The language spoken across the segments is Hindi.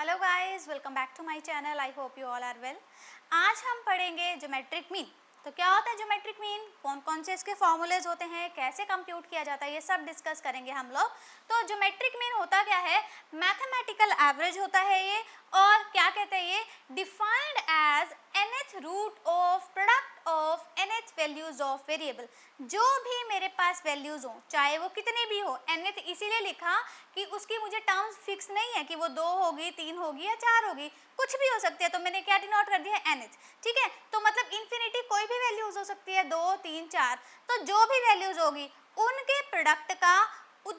Hello guys, welcome back to my channel. I hope you all are well. आज हम पढ़ेंगे ज्योमेट्रिक मीन। तो क्या होता है ज्योमेट्रिक मीन, कौन कौन से इसके फॉर्मूलेज होते हैं, कैसे कंप्यूट किया जाता है, ये सब डिस्कस करेंगे हम लोग। तो ज्योमेट्रिक मीन होता क्या है, मैथमेटिकल एवरेज होता है ये, और क्या कहते हैं ये, defined as nth root of product of nth values of variable. जो भी मेरे पास वैल्यूज हो, चाहे वो कितने भी हो, nth इसीलिए लिखा कि उसकी मुझे टर्म्स फिक्स नहीं है कि वो 2 होगी, 3 होगी या 4 होगी, कुछ भी हो सकती है। तो मैंने क्या डिनोट कर दिया है, nth। ठीक है, तो मतलब इन्फिनिटी कोई भी वैल्यूज हो सकती है, 2, 3, 4। तो जो भी वैल्यूज होगी उनके प्रोडक्ट का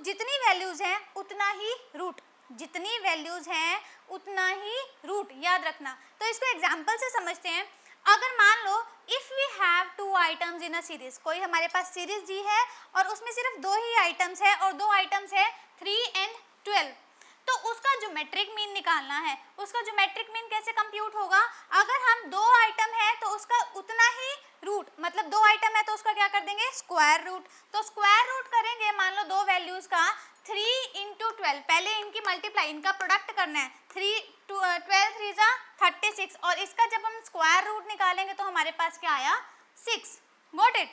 जितनी वैल्यूज हैं उतना ही रूट, जितनी वैल्यूज हैं उतना ही रूट, याद रखना। तो इसको एग्जांपल से समझते हैं। अगर मान लो if we have 2 items in a series, कोई हमारे पास सीरीज दी है और उसमें सिर्फ 2 ही आइटम्स है और 2 आइटम्स है 3 and 12, तो उसका ज्योमेट्रिक मीन निकालना है। उसका ज्योमेट्रिक मीन कैसे कंप्यूट होगा, अगर हम 2 आइटम है तो उसका उतना ही रूट, मतलब 2 आइटम है तो उसका क्या कर देंगे, स्क्वायर रूट। तो स्क्वायर रूट करेंगे, मान लो 2 वैल्यूज का 3 into 12, पहले इनकी मल्टीप्लाई, इनका प्रोडक्ट करना है। 12 3 जा 36, और इसका जब हम स्क्वायर रूट निकालेंगे तो हमारे पास क्या आया, 6। Got it.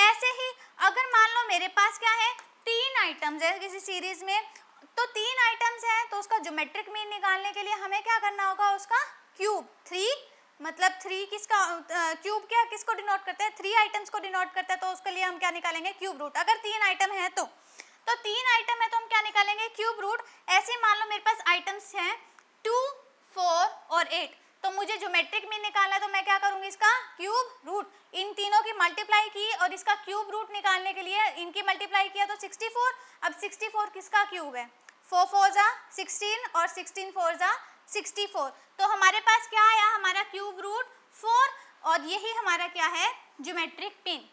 ऐसे ही अगर मान लो मेरे पास क्या है, 3 आइटम्स है किसी सीरीज में, तो 3 आइटम्स है तो उसका ज्योमेट्रिक मीन निकालने के लिए हमें क्या करना होगा, उसका क्यूब। 3 मतलब 3 किसका क्यूब, क्या किसको डिनोट करता है, 3 आइटम्स को डिनोट करता है, तो उसके लिए हम क्या निकालेंगे, क्यूब रूट। अगर 3 आइटम है तो 3 आइटम है तो हम क्या निकालेंगे, क्यूब रूट। ऐसे मान लो मेरे पास आइटम्स हैं 2, 4 और 8, तो मुझे ज्योमेट्रिक मीन निकालना है, तो मैं क्या करूंगी, इसका क्यूब रूट। इन तीनों की मल्टीप्लाई की और इसका क्यूब रूट निकालने के लिए इनकी मल्टीप्लाई किया तो 64। अब 64 किसका क्यूब है, 4 4 जा 16 और 16 4 जा 64, तो हमारे पास क्या आया, हमारा क्यूब रूट 4, और यही हमारा क्या है, ज्योमेट्रिक मीन।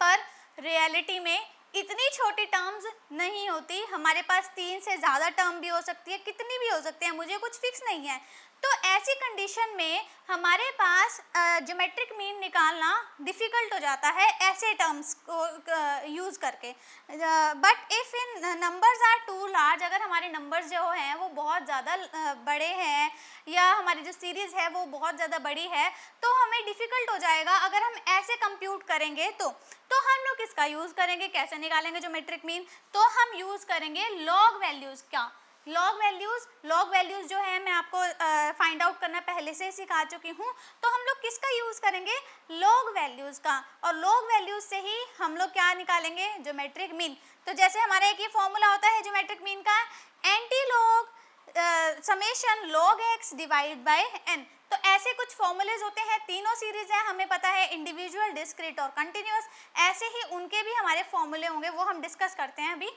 पर रियलिटी में इतनी छोटी टर्म्स नहीं होती, हमारे पास 3 से ज़्यादा टर्म भी हो सकती है, कितनी भी हो सकती है, मुझे कुछ फिक्स नहीं है। तो ऐसी कंडीशन में हमारे पास ज्योमेट्रिक मीन निकालना डिफ़िकल्ट हो जाता है ऐसे टर्म्स को यूज़ करके। But if in numbers are too large, अगर हमारे नंबर्स जो हैं वो बहुत ज़्यादा बड़े हैं, या हमारी जो सीरीज़ है वो बहुत ज़्यादा बड़ी है, तो हमें डिफ़िकल्ट हो जाएगा अगर हम ऐसे कंप्यूट करेंगे। तो हम लोग किसका यूज़ करेंगे, कैसे निकालेंगे ज्योमेट्रिक मीन, तो हम यूज़ करेंगे लॉग वैल्यूज़। क्या, लॉग वैल्यूज़। लॉग वैल्यूज़ जो है मैं आपको फाइंड आउट करना पहले से ही सिखा चुकी हूँ। तो हम लोग किसका यूज़ करेंगे, लॉग वैल्यूज़ का, और लॉग वैल्यूज़ से ही हम लोग क्या निकालेंगे, ज्योमेट्रिक मीन। तो जैसे हमारा एक ये फॉर्मूला होता है ज्योमेट्रिक मीन का, antilog summation log x divide by n. तो ऐसे कुछ फॉर्मूलेज होते हैं, तीनों सीरीज है, हमें पता है, इंडिविजुअल, डिस्क्रीट और कंटिन्यूअस। ऐसे ही उनके भी हमारे फॉर्मूले होंगे, वो हम डिस्कस करते हैं अभी।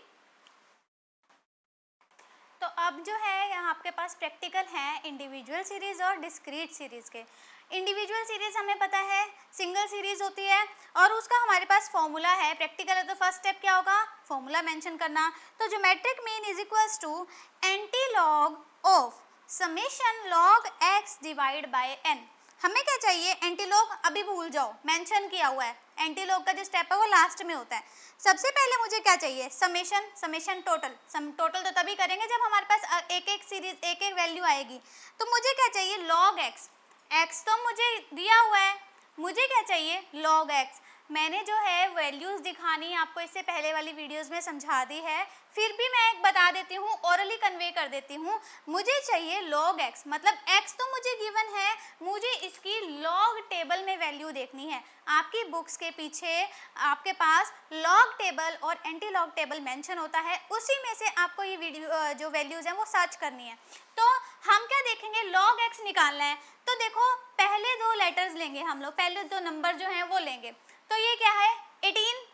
तो अब जो है यहाँ आपके पास प्रैक्टिकल है इंडिविजुअल सीरीज और डिस्क्रीट सीरीज के। इंडिविजुअल सीरीज हमें पता है सिंगल सीरीज होती है और उसका हमारे पास फॉर्मूला है। प्रैक्टिकल है तो फर्स्ट स्टेप क्या होगा, फॉर्मूला मेंशन करना। तो geometric mean is equals to antilog of summation log x divide by n. हमें क्या चाहिए, एंटीलॉग, अभी भूल जाओ, मेंशन किया हुआ है। एंटीलॉग का जो स्टेप है वो लास्ट में होता है। सबसे पहले मुझे क्या चाहिए, समेशन, समेशन टोटल। टोटल तो तभी करेंगे जब हमारे पास एक एक सीरीज, एक एक वैल्यू आएगी। तो मुझे क्या चाहिए, लॉग एक्स। एक्स तो मुझे दिया हुआ है, मुझे क्या चाहिए, लॉग एक्स। मैंने जो है वैल्यूज़ दिखानी आपको इससे पहले वाली वीडियोस में समझा दी है, फिर भी मैं एक बता देती हूँ, ओरली कन्वे कर देती हूँ। मुझे चाहिए लॉग एक्स, मतलब एक्स तो मुझे गिवन है, मुझे इसकी लॉग टेबल में वैल्यू देखनी है। आपकी बुक्स के पीछे आपके पास लॉग टेबल और एंटी लॉग टेबल मेंशन होता है, उसी में से आपको ये वीडियो जो वैल्यूज़ हैं वो सर्च करनी है। तो हम क्या देखेंगे, लॉग एक्स निकालना है। तो देखो पहले 2 लेटर्स लेंगे हम लोग, पहले 2 नंबर जो हैं वो लेंगे। तो ये क्या है, 18।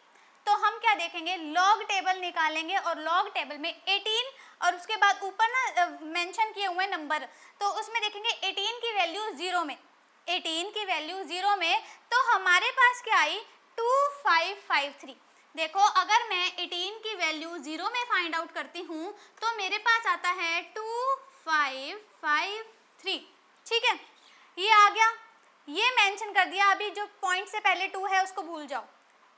तो हम क्या देखेंगे, लॉग टेबल निकालेंगे और लॉग टेबल में 18 और उसके बाद ऊपर ना मेंशन किए हुए नंबर, तो उसमें देखेंगे 18 की वैल्यू 0 में, 18 की वैल्यू 0 में, तो हमारे पास क्या आई, 2553। देखो अगर मैं 18 की वैल्यू 0 में फाइंड आउट करती हूँ तो मेरे पास आता है 2553। ठीक है, ये आ गया, ये मेंशन कर दिया। अभी जो पॉइंट से पहले 2 है उसको भूल जाओ,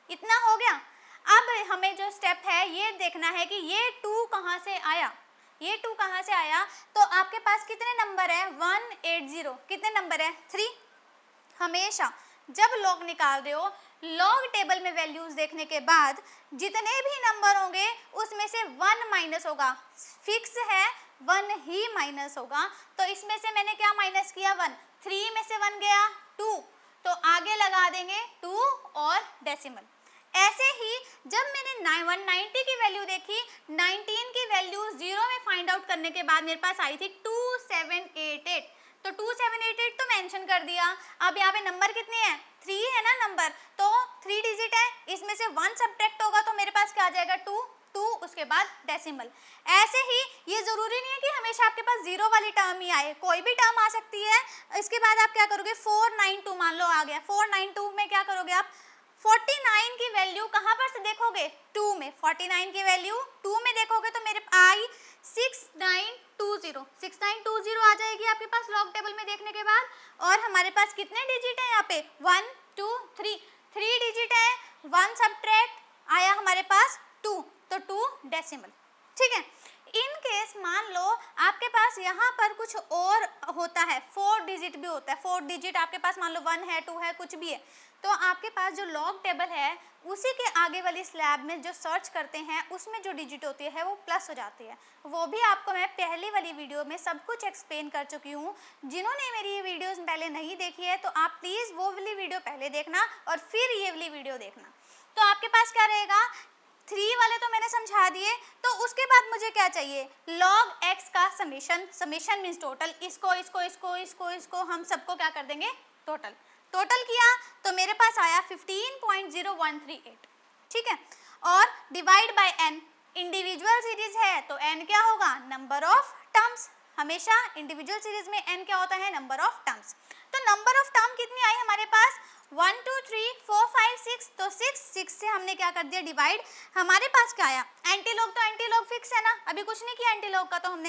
इतना हो गया। अब हमें जो स्टेप है ये देखना है कि ये 2 कहाँ से आया। ये 2 कहाँ से आया? तो आपके पास कितने नंबर है? 180। कितने नंबर है? 3। हमेशा जब लॉग निकाल रहे हो, लॉग टेबल में वैल्यूज देखने के बाद जितने भी नंबर होंगे उसमें से 1 माइनस होगा। फिक्स है, 1 ही माइनस होगा। तो इसमें से मैंने क्या माइनस किया? 1। 3 में से 1 गया 2, तो आगे लगा देंगे 2 और डेसिमल। ऐसे ही जब मैंने 190 की वैल्यू देखी, 19 की वैल्यू 0 में फाइंड आउट करने के बाद मेरे पास आई थी 2788। तो 2788 तो मेंशन कर दिया। अब यहाँ पे नंबर कितने हैं? 3 है ना नंबर, तो 3 डिजिट है, इसमें से 1 सब्ट्रैक्ट होगा तो मेरे पास क्या आ जाएगा? 2, उसके बाद डेसिमल। ऐसे ही ये जरूरी नहीं है कि हमेशा आपके पास 0 वाली टर्म ही आए, कोई भी टर्म आ सकती है। इसके बाद आप क्या करोगे? 492 मान लो आ गया। 492 में क्या करोगे आप? 49 की वैल्यू कहाँ पर से देखोगे? 2 में। 49 की वैल्यू 2 में देखोगे तो मेरे आई 6920। 6920 आ जाएगी आपके पास लॉग टेबल में देखने के बाद। और हमारे पास कितने डिजिट है यहाँ पे? 1 2 3 3 डिजिट है। 1 सब्ट्रैक्ट आया हमारे पास 2, तो 2 डेसिमल। ठीक है। इन केस मान लो आपके पास यहाँ पर कुछ और होता है, 4 डिजिट भी होता है। 4 डिजिट आपके पास मान लो 1 है, 2 है, कुछ भी है, तो आपके पास जो लॉग टेबल है उसी के आगे वाली स्लैब में जो सर्च करते हैं उसमें जो डिजिट होती है वो प्लस हो जाती है। वो भी आपको मैं पहली वाली वीडियो में सब कुछ एक्सप्लेन कर चुकी हूँ। जिन्होंने मेरी ये वीडियोस पहले नहीं देखी है तो आप प्लीज़ वो वाली वीडियो पहले देखना और फिर ये वाली वीडियो देखना। तो आपके पास क्या रहेगा? 3 वाले तो मैंने समझा दिए। तो उसके बाद मुझे क्या चाहिए? log x का समेशन। Summation means total. इसको इसको इसको इसको इसको हम सबको क्या कर देंगे? टोटल। टोटल किया तो मेरे पास आया 15.0138। ठीक है। और divide by n, individual series है तो n क्या होगा? Number of terms. हमेशा इंडिविजुअल सीरीज में n क्या होता है? Number of terms. तो नंबर ऑफ टर्म कितनी आई हमारे पास? 1 2 3 4 5 6। तो 6 से हमने क्या कर दिया? डिवाइड। हमारे पास क्या आया? एंटीलॉग। तो एंटीलॉग फिक्स है ना, अभी कुछ नहीं किया एंटीलॉग का। तो हम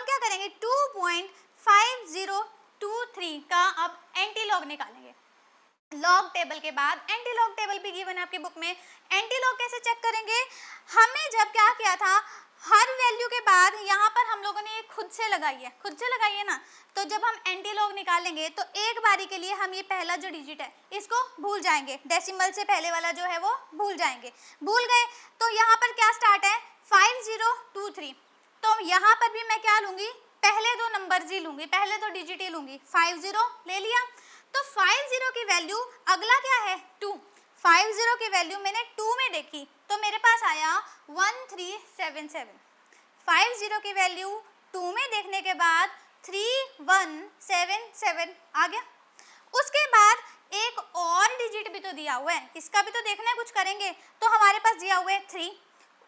क्या करेंगे? 2.5023 का अब एंटीलॉग निकालेंगे। लॉग टेबल के बाद एंटीलॉग टेबल भी गिवन है आपकी बुक में। एंटीलॉग कैसे चेक करेंगे? हमें जब क्या किया था, हर वैल्यू के बाद यहाँ पर हम लोगों ने खुद से लगाई है, खुद से लगाई है ना। तो जब हम एंटीलॉग निकालेंगे तो एक बारी के लिए हम ये पहला जो डिजिट है इसको भूल जाएंगे, डेसिमल से पहले वाला जो है वो भूल जाएंगे। भूल गए तो यहाँ पर क्या स्टार्ट है? 5023। तो यहाँ पर भी मैं क्या लूँगी? पहले 2 नंबर ही लूँगी, पहले 2 डिजिट ही लूँगी। 50 ले लिया। तो 50 की वैल्यू अगला क्या है? 2। 50 की वैल्यू मैंने 2 में देखी तो मेरे पास आया 1377। 50 की वैल्यू 2 में देखने के बाद 3177 आ गया। उसके बाद एक और डिजिट भी तो दिया हुआ है, इसका भी तो देखना है, कुछ करेंगे। तो हमारे पास दिया हुआ है 3।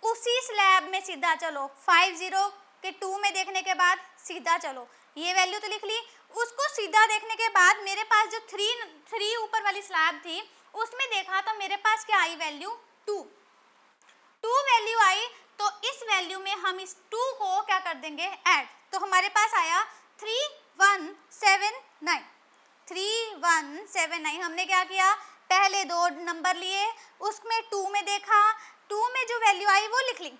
उसी स्लैब में सीधा चलो, 50 के 2 में देखने के बाद सीधा चलो, ये वैल्यू तो लिख ली। उसको सीधा देखने के बाद मेरे पास जो 3 ऊपर वाली स्लैब थी उसमें देखा तो मेरे पास क्या आई? वैल्यू 2 वैल्यू आई। तो इस वैल्यू में हम इस 2 को क्या कर देंगे? ऐड। तो हमारे पास आया 3179। 3179 हमने क्या किया? पहले 2 नंबर लिए, उसमें 2 में देखा, 2 में जो वैल्यू आई वो लिख ली।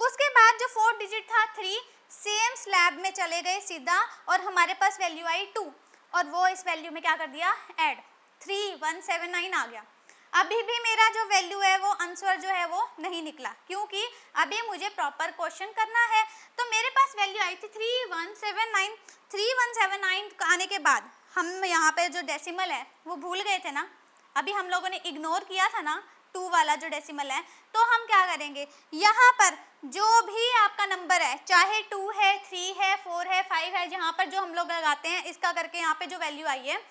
उसके बाद जो 4 डिजिट था 3, सेम स्लैब में चले गए सीधा और हमारे पास वैल्यू आई 2 और वो इस वैल्यू में क्या कर दिया? ऐड। 3179 आ गया। अभी भी मेरा जो वैल्यू है वो आंसर जो है वो नहीं निकला, क्योंकि अभी मुझे प्रॉपर क्वेश्चन करना है। तो मेरे पास वैल्यू आई थी 3179। 3179 आने के बाद हम यहाँ पे जो डेसिमल है वो भूल गए थे ना, अभी हम लोगों ने इग्नोर किया था ना 2 वाला जो डेसिमल है। तो हम क्या करेंगे? यहाँ पर जो भी आपका नंबर है, चाहे 2 है, 3 है, 4 है, 5 है, जहाँ पर जो हम लोग लगाते हैं इसका करके यहाँ पे जो वैल्यू आई है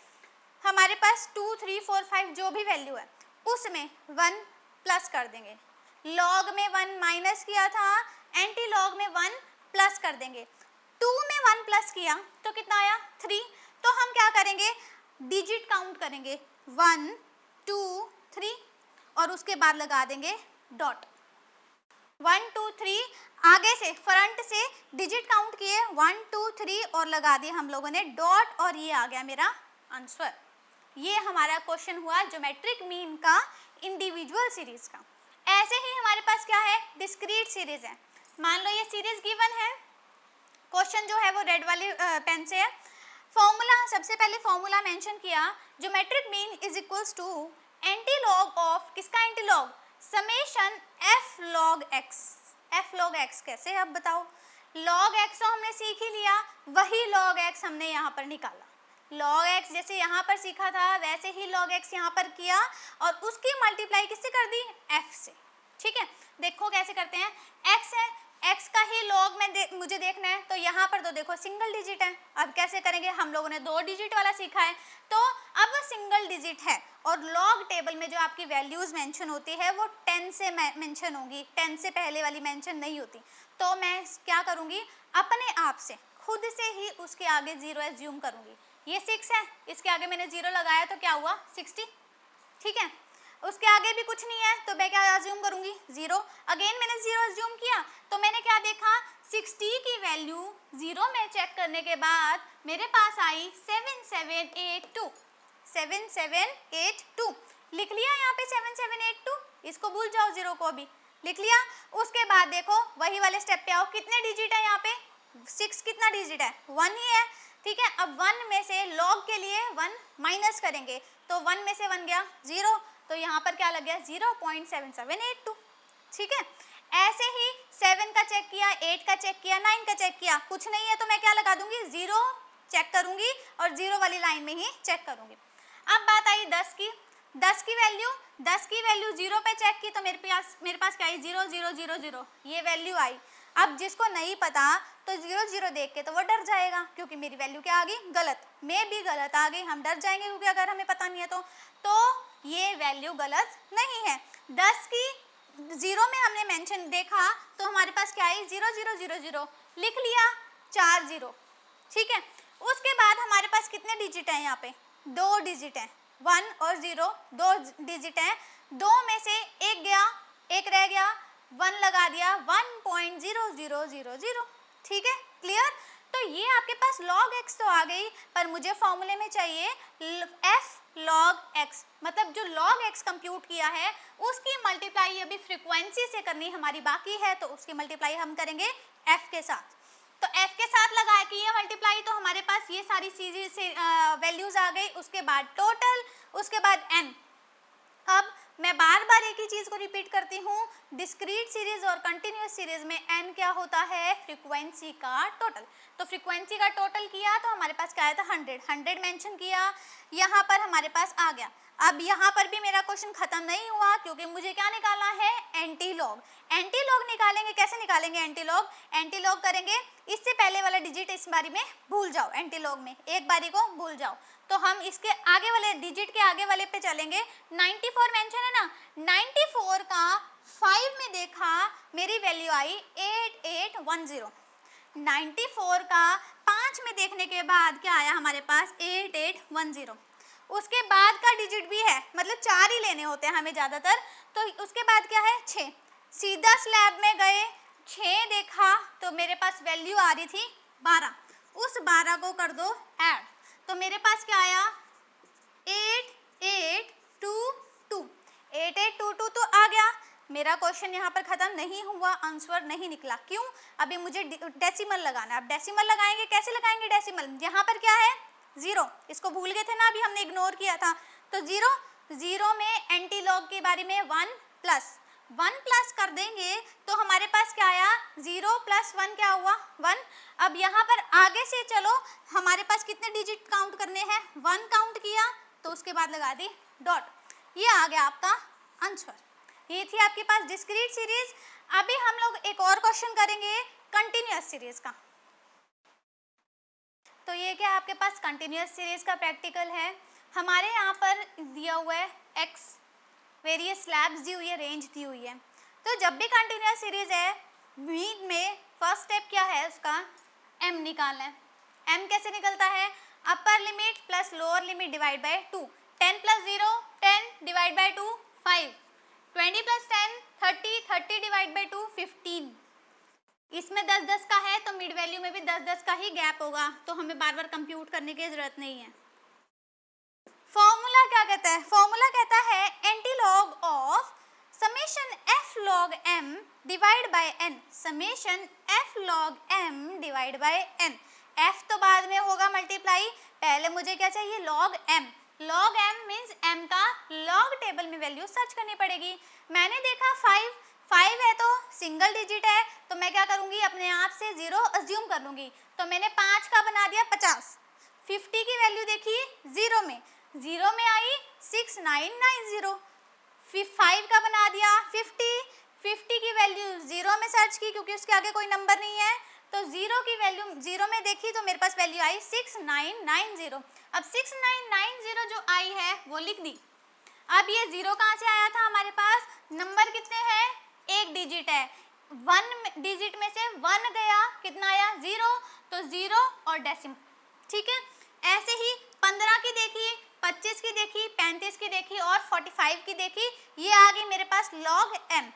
हमारे पास 2 3 4 5 जो भी वैल्यू है उसमें 1 प्लस कर देंगे। लॉग में 1 माइनस किया था, एंटी लॉग में 1 प्लस कर देंगे। 2 में 1 प्लस किया तो कितना आया? 3। तो हम क्या करेंगे? डिजिट काउंट करेंगे 1 2 3 और उसके बाद लगा देंगे डॉट। 1 2 3 आगे से फ्रंट से डिजिट काउंट किए 1 2 3 और लगा दिए हम लोगों ने डॉट और ये आ गया मेरा आंसर। ये हमारा क्वेश्चन हुआ ज्योमेट्रिक मीन का इंडिविजुअल सीरीज का। ऐसे ही हमारे पास क्या है? डिस्क्रीट सीरीज है। मान लो ये सीरीज गिवन है, क्वेश्चन जो है वो रेड वाली पेन से है। फॉर्मूला, सबसे पहले फॉर्मूला मेंशन किया, geometric mean is equals to antilog of, किसका antilog, summation f log x. F log x कैसे, अब बताओ, लॉग एक्स तो हमने सीख ही लिया, वही लॉग एक्स हमने यहाँ पर निकाला। लॉग एक्स जैसे यहाँ पर सीखा था वैसे ही लॉग एक्स यहाँ पर किया और उसकी मल्टीप्लाई किससे कर दी, एफ से। ठीक है, देखो कैसे करते हैं, एक्स है, एक्स का ही लॉग में मुझे देखना है, तो यहाँ पर तो देखो सिंगल डिजिट है। अब कैसे करेंगे, हम लोगों ने 2 डिजिट वाला सीखा है, तो अब सिंगल डिजिट है और लॉग टेबल में जो आपकी वैल्यूज मेंशन होती है वो 10 से मेंशन होगी, 10 से पहले वाली मेंशन नहीं होती। तो मैं क्या करूँगी, अपने आप से खुद से ही उसके आगे 0 एज्यूम करूँगी। ये 6 है, इसके आगे मैंने 0 लगाया तो क्या हुआ, 60। ठीक है, उसके आगे भी कुछ नहीं है तो मैं क्या अज्यूम करूंगी, 0। अगेन मैंने 0 अज्यूम किया तो मैंने क्या देखा, 60 की वैल्यू 0 में चेक करने के बाद मेरे पास आई 7782। 7782 लिख लिया यहाँ पे, 7782, इसको भूल जाओ, 0 को भी लिख लिया। उसके बाद देखो वही वाले स्टेप पे आओ, कितने डिजिट है यहाँ पे, 6 कितना डिजिट है, 1 ही है। ठीक है, अब 1 में से लॉग के लिए 1 माइनस करेंगे तो 1 में से 1 गया 0, तो यहाँ पर क्या लग गया, 0.7782। ठीक है, ऐसे ही 7 का चेक किया, 8 का चेक किया, 9 का चेक किया, कुछ नहीं है तो मैं क्या लगा दूंगी, 0 चेक करूंगी और 0 वाली लाइन में ही चेक करूंगी। अब बात आई 10 की, 10 की वैल्यू 0 पे चेक की तो मेरे पास क्या आई, 0 0 0 0, ये वैल्यू आई। अब जिसको नहीं पता तो 0 0 देख के तो वो डर जाएगा क्योंकि मेरी वैल्यू क्या आ गई, गलत, मैं भी गलत आ गई, हम डर जाएंगे क्योंकि अगर हमें पता नहीं है तो ये वैल्यू गलत नहीं है। 10 की 0 में हमने मेंशन देखा तो हमारे पास क्या आई, 0 0 0 0, लिख लिया 4 0। ठीक है, उसके बाद हमारे पास कितने डिजिट हैं, यहाँ पे 2 डिजिट हैं, 1 और 0 2 डिजिट हैं, 2 में से एक गया, एक रह गया, 1 लगा दिया, 1.0000। ठीक है, क्लियर। तो ये आपके पास log x तो आ गई, पर मुझे फॉर्मूले में चाहिए f log x, मतलब जो log x कंप्यूट किया है उसकी मल्टीप्लाई अभी फ्रीक्वेंसी से करनी हमारी बाकी है, तो उसकी मल्टीप्लाई हम करेंगे f के साथ। तो f के साथ लगा कि ये मल्टीप्लाई, तो हमारे पास ये सारी सीरीज से वैल्यूज आ गई, उसके बाद टोटल, उसके बाद n। अब मैं बार बार एक ही चीज को रिपीट करती हूँ, डिस्क्रीट सीरीज और कंटिन्यूअस सीरीज में n क्या होता है, फ्रीक्वेंसी का टोटल। तो फ्रीक्वेंसी का टोटल किया तो हमारे पास क्या आया था, 100 मेंशन किया, यहाँ पर हमारे पास आ गया। अब यहाँ पर भी मेरा क्वेश्चन खत्म नहीं हुआ क्योंकि मुझे क्या निकालना है, एंटीलॉग। एंटीलॉग निकालेंगे, कैसे निकालेंगे एंटीलॉग, एंटीलॉग करेंगे, इससे पहले वाला डिजिट इस बारी में भूल जाओ, एंटीलॉग में एक बारी को भूल जाओ, तो हम इसके आगे वाले डिजिट के आगे वाले पे चलेंगे। 94 मेंशन है ना, 94 का 5 में देखा मेरी वैल्यू आई 8810। 94 का 5 में देखने के बाद क्या आया हमारे पास, 8810। उसके बाद का डिजिट भी है, मतलब 4 ही लेने होते हैं हमें ज़्यादातर, तो उसके बाद क्या है 6। सीधा स्लैब में गए, 6 देखा तो मेरे पास वैल्यू आ रही थी 12, उस 12 को कर दो ऐड, तो मेरे पास क्या आया 8822। 8822 तो आ गया। मेरा क्वेश्चन यहाँ पर खत्म नहीं हुआ, आंसर नहीं निकला, क्यों, अभी मुझे डेसिमल लगाना है। अब डेसिमल लगाएंगे, कैसे लगाएंगे डेसिमल, यहाँ पर क्या है 0, इसको भूल गए थे ना, अभी हमने इग्नोर किया था, तो 0 0 में एंटीलॉग के बारे में 1 प्लस कर देंगे तो हमारे पास क्या आया, 0 + 1 क्या हुआ 1। अब यहाँ पर आगे से चलो, हमारे पास कितने डिजिट काउंट करने हैं, 1 काउंट किया तो उसके बाद लगा दी डॉट, ये आ गया आपका आंसर। ये थी आपके पास डिस्क्रीट सीरीज। अभी हम लोग एक और क्वेश्चन करेंगे कंटिन्यूअस सीरीज का। तो ये क्या आपके पास कंटिन्यूअस सीरीज का प्रैक्टिकल है। हमारे यहाँ पर दिया हुआ है x, वेरियस स्लैब्स दी हुई है, रेंज दी हुई है। तो जब भी कंटिन्यूअस सीरीज है, मीन में फर्स्ट स्टेप क्या है उसका, m निकालना है। m कैसे निकलता है, upper limit plus lower limit divide by 2। 10 + 0 10 divide by 2 5, 20 + 10 30, 30 divide by 2 15। इसमें 10 10 का है तो मिड वैल्यू में भी 10 10 का ही गैप होगा, तो हमें बार बार कंप्यूट करने की जरूरत नहीं है। फॉर्मूला क्या कहता है, फॉर्मूला कहता है antilog of summation f log m divide by n, summation f log m divide by n. F तो बाद में होगा मल्टीप्लाई, पहले मुझे क्या चाहिए, log m. Log m means m का लॉग टेबल में वैल्यू सर्च करनी पड़ेगी। मैंने देखा 5 है तो सिंगल डिजिट है, तो मैं क्या करूंगी, अपने आप से 0 अज्यूम कर लूंगी। तो मैंने 5 का बना दिया 50। 50 की वैल्यू देखिए 0 में आई 6990। 5 का बना दिया 50 की वैल्यू 0 में सर्च की क्योंकि उसके आगे कोई नंबर नहीं है, तो 0 की वैल्यू 0 में देखी तो मेरे पास वैल्यू आई 6990। अब 6990 जो आई है वो लिख दी। अब ये 0 कहाँ से आया था, हमारे पास नंबर कितने हैं, एक डिजिट है, 1 डिजिट में से 1 गया, कितना आया 0, तो 0 और डेसिमल। ठीक है, ऐसे ही 15 की देखी, 25 की देखी, 35 की देखी और 45 की देखी, ये आ गई मेरे पास लॉग एम।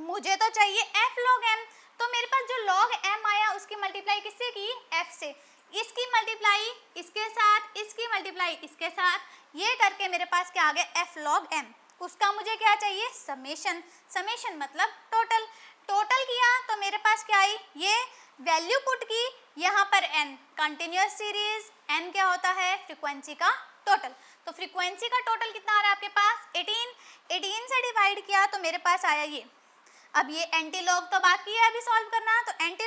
मुझे तो चाहिए एफ लॉग एम, तो मेरे पास जो लॉग एम आया उसकी मल्टीप्लाई किससे की, एफ से। इसकी मल्टीप्लाई इसके साथ, इसकी मल्टीप्लाई इसके साथ, ये करके मेरे पास क्या आ गया, एफ लॉग एम। उसका मुझे क्या चाहिए, समेशन। समेशन मतलब टोटल। टोटल किया तो मेरे पास क्या आई, ये वैल्यू पुट की, यहाँ पर एन कंटिन्यूअस सीरीज, एन क्या होता है, फ्रीक्वेंसी का टोटल। तो फ्रीक्वेंसी का टोटल कितना आ रहा है आपके पास, 18 से डिवाइड किया तो मेरे पास आया ये। अब ये एंटी लॉग तो बाकी है अभी सॉल्व करना, तो एंटी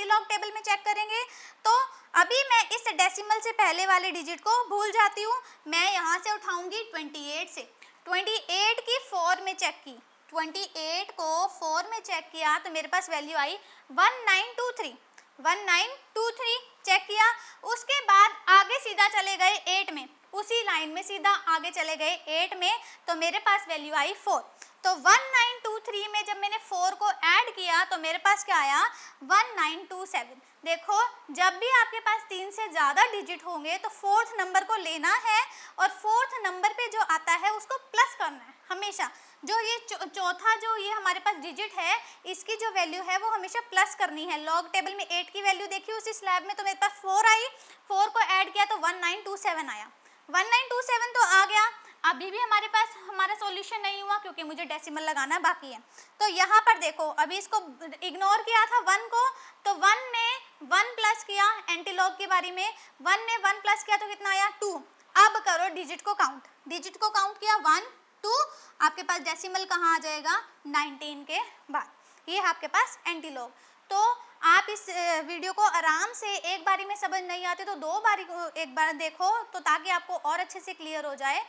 लॉग टेबल में चेक करेंगे। तो अभी मैं इस डेसिमल से पहले वाले डिजिट को भूल जाती हूँ, मैं यहाँ से उठाऊंगी 28 से। 28 की 4 में चेक की, 28 को 4 में चेक किया तो मेरे पास वैल्यू आई 1923। 1923 चेक किया, उसके बाद आगे सीधा चले गए 8 में, उसी लाइन में सीधा आगे चले गए 8 में, तो मेरे पास वैल्यू आई 4। तो 1923 में जब मैंने 4 को ऐड किया तो मेरे पास क्या आया, 1927। देखो जब भी आपके पास 3 से ज़्यादा डिजिट होंगे तो 4th नंबर को लेना है और 4th नंबर पे जो आता है उसको प्लस करना है हमेशा। जो ये चौथा जो ये हमारे पास डिजिट है, इसकी जो वैल्यू है वो हमेशा प्लस करनी है। लॉग टेबल में 8 की वैल्यू देखी उसी स्लैब में, तो मेरे पास 4 आई, 4 को ऐड किया तो 1927 आया। 1927 तो आ गया। अभी भी हमारे पास हमारा सॉल्यूशन नहीं हुआ क्योंकि मुझे डेसिमल लगाना बाकी है। तो यहाँ पर देखो अभी इसको इग्नोर किया था 1 को, तो 1 ने 1 प्लस किया, एंटीलॉग की बारी में 1 ने 1 प्लस किया तो कितना आया 2। अब करो डिजिट को काउंट, डिजिट को काउंट किया 1 2, आपके पास डेसिमल कहाँ आ जाएगा 19 के बाद, ये है आपके पास एंटीलॉग। तो आप इस वीडियो को आराम से, एक बारी में समझ नहीं आते तो 2 बारी एक बार देखो, तो ताकि आपको और अच्छे से क्लियर हो जाए।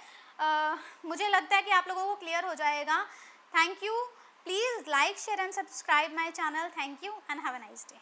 मुझे लगता है कि आप लोगों को क्लियर हो जाएगा। Thank you, please like share and subscribe my channel. Thank you and have a nice day.